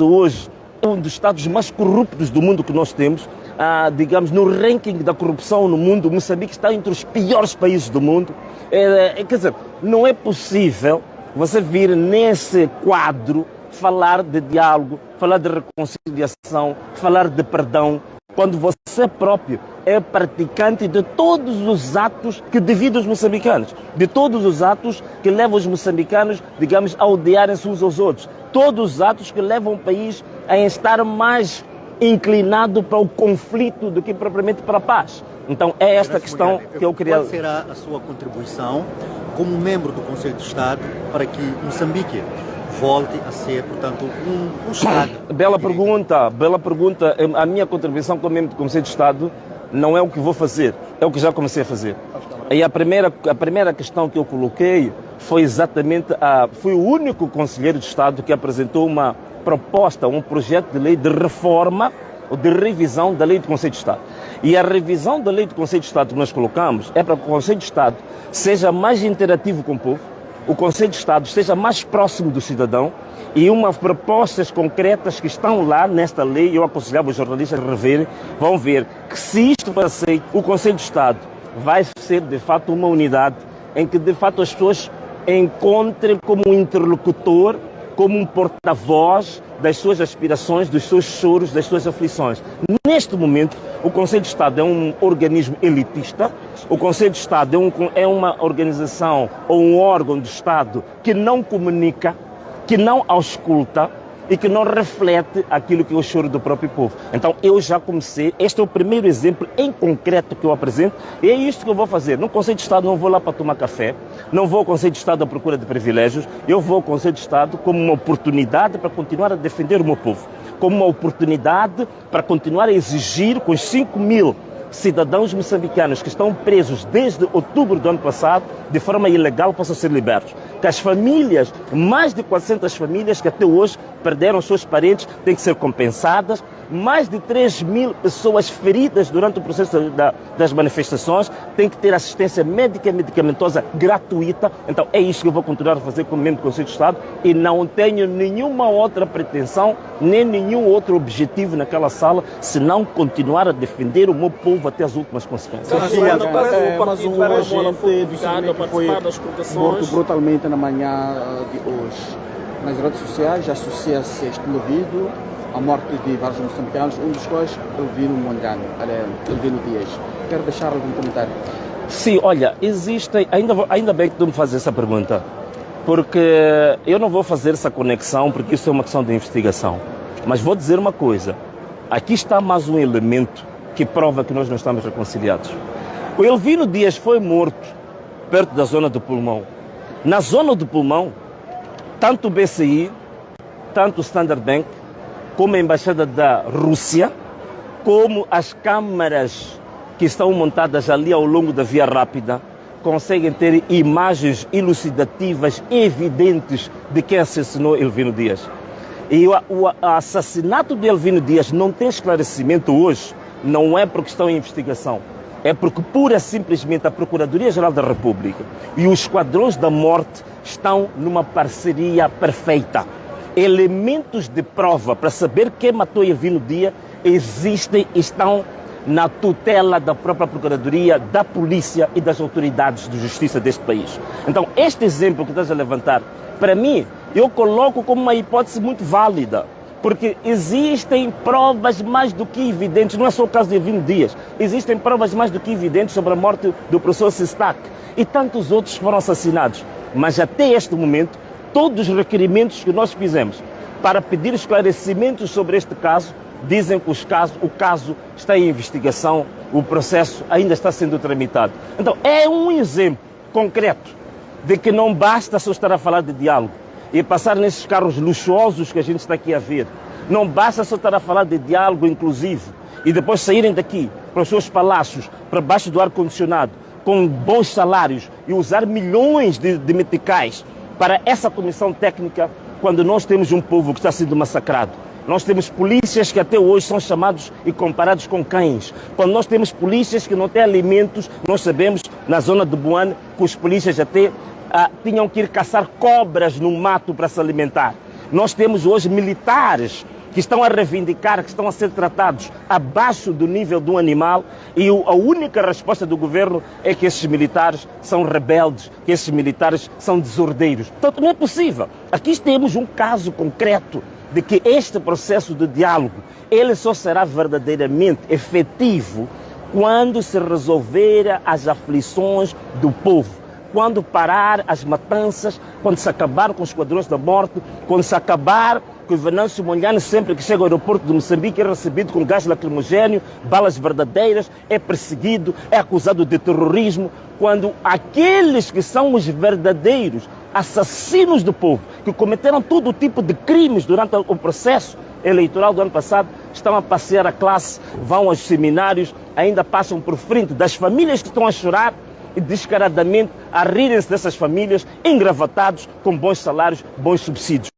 hoje um dos estados mais corruptos do mundo que nós temos, digamos, no ranking da corrupção no mundo, Moçambique está entre os piores países do mundo. Quer dizer, não é possível você vir nesse quadro falar de diálogo, falar de reconciliação, falar de perdão, quando você próprio é praticante de todos os atos que dividem os moçambicanos, de todos os atos que levam os moçambicanos, digamos, a odiarem-se uns aos outros, todos os atos que levam o país a estar mais inclinado para o conflito do que propriamente para a paz. Então é esta questão que eu queria... Qual será a sua contribuição como membro do Conselho de Estado para que Moçambique volte a ser, portanto, um Estado? Bela pergunta. A minha contribuição como membro do Conselho de Estado não é o que vou fazer, é o que já comecei a fazer. E a primeira questão que eu coloquei foi exatamente fui o único conselheiro de Estado que apresentou uma proposta, um projeto de lei de reforma ou de revisão da lei do Conselho de Estado. E a revisão da lei do Conselho de Estado que nós colocamos é para que o Conselho de Estado seja mais interativo com o povo, o Conselho de Estado esteja mais próximo do cidadão e umas propostas concretas que estão lá nesta lei, eu aconselhava os jornalistas a reverem, vão ver que se isto for aceito, o Conselho de Estado vai ser de fato uma unidade em que de fato as pessoas encontrem como um interlocutor, como um porta-voz das suas aspirações, dos seus choros, das suas aflições. Neste momento, o Conselho de Estado é um organismo elitista, o Conselho de Estado é uma organização ou um órgão do Estado que não comunica, que não ausculta e que não reflete aquilo que é o choro do próprio povo. Então eu já comecei, este é o primeiro exemplo em concreto que eu apresento, e é isto que eu vou fazer. No Conselho de Estado não vou lá para tomar café, não vou ao Conselho de Estado à procura de privilégios, eu vou ao Conselho de Estado como uma oportunidade para continuar a defender o meu povo, como uma oportunidade para continuar a exigir com os 5.000 cidadãos moçambicanos que estão presos desde outubro do ano passado, de forma ilegal, possam ser libertos. Que as famílias, mais de 400 famílias que até hoje perderam seus parentes, têm que ser compensadas. Mais de 3.000 pessoas feridas durante o processo das manifestações têm que ter assistência médica e medicamentosa gratuita. Então é isto que eu vou continuar a fazer como membro do Conselho de Estado e não tenho nenhuma outra pretensão, nem nenhum outro objetivo naquela sala, senão continuar a defender o meu povo até as últimas consequências. Mas um agente que foi morto brutalmente na manhã de hoje. Nas redes sociais associa-se este indivíduo à morte de vários moçambicanos, um dos quais Elvino Mondlane, Elvino Dias. Quero deixar algum comentário? Sim, olha, existem, ainda bem que tu me fazes essa pergunta, porque eu não vou fazer essa conexão, porque isso é uma questão de investigação. Mas vou dizer uma coisa, aqui está mais um elemento que prova que nós não estamos reconciliados. O Elvino Dias foi morto perto da zona do Pulmão. Na zona do Pulmão, tanto o BCI, tanto o Standard Bank, como a Embaixada da Rússia, como as câmaras que estão montadas ali ao longo da Via Rápida, conseguem ter imagens elucidativas evidentes de quem assassinou Elvino Dias. E o assassinato de Elvino Dias não tem esclarecimento hoje, não é porque estão em investigação, é porque pura e simplesmente a Procuradoria-Geral da República e os esquadrões da morte estão numa parceria perfeita. Elementos de prova para saber quem matou Elvino Dias existem e estão na tutela da própria Procuradoria, da Polícia e das autoridades de justiça deste país. Então, este exemplo que estás a levantar, para mim, eu coloco como uma hipótese muito válida, porque existem provas mais do que evidentes, não é só o caso de Elvino Dias, existem provas mais do que evidentes sobre a morte do professor Sistak e tantos outros foram assassinados. Mas até este momento, todos os requerimentos que nós fizemos para pedir esclarecimentos sobre este caso, dizem que o caso está em investigação, o processo ainda está sendo tramitado. Então, é um exemplo concreto de que não basta só estar a falar de diálogo e passar nesses carros luxuosos que a gente está aqui a ver. Não basta só estar a falar de diálogo inclusivo e depois saírem daqui para os seus palácios, para baixo do ar-condicionado, com bons salários e usar milhões de meticais para essa comissão técnica, quando nós temos um povo que está sendo massacrado. Nós temos polícias que até hoje são chamados e comparados com cães. Quando nós temos polícias que não têm alimentos, nós sabemos, na zona de Buane, que os polícias até tinham que ir caçar cobras no mato para se alimentar. Nós temos hoje militares que estão a reivindicar, que estão a ser tratados abaixo do nível do animal, e a única resposta do governo é que esses militares são rebeldes, que esses militares são desordeiros. Portanto, não é possível. Aqui temos um caso concreto de que este processo de diálogo, ele só será verdadeiramente efetivo quando se resolver as aflições do povo. Quando parar as matanças, quando se acabar com os esquadrões da morte, quando se acabar que o Venâncio Mondlane, sempre que chega ao aeroporto de Moçambique, é recebido com gás lacrimogéneo, balas verdadeiras, é perseguido, é acusado de terrorismo, quando aqueles que são os verdadeiros assassinos do povo, que cometeram todo tipo de crimes durante o processo eleitoral do ano passado, estão a passear a classe, vão aos seminários, ainda passam por frente das famílias que estão a chorar, e descaradamente a rirem-se dessas famílias, engravatados com bons salários, bons subsídios.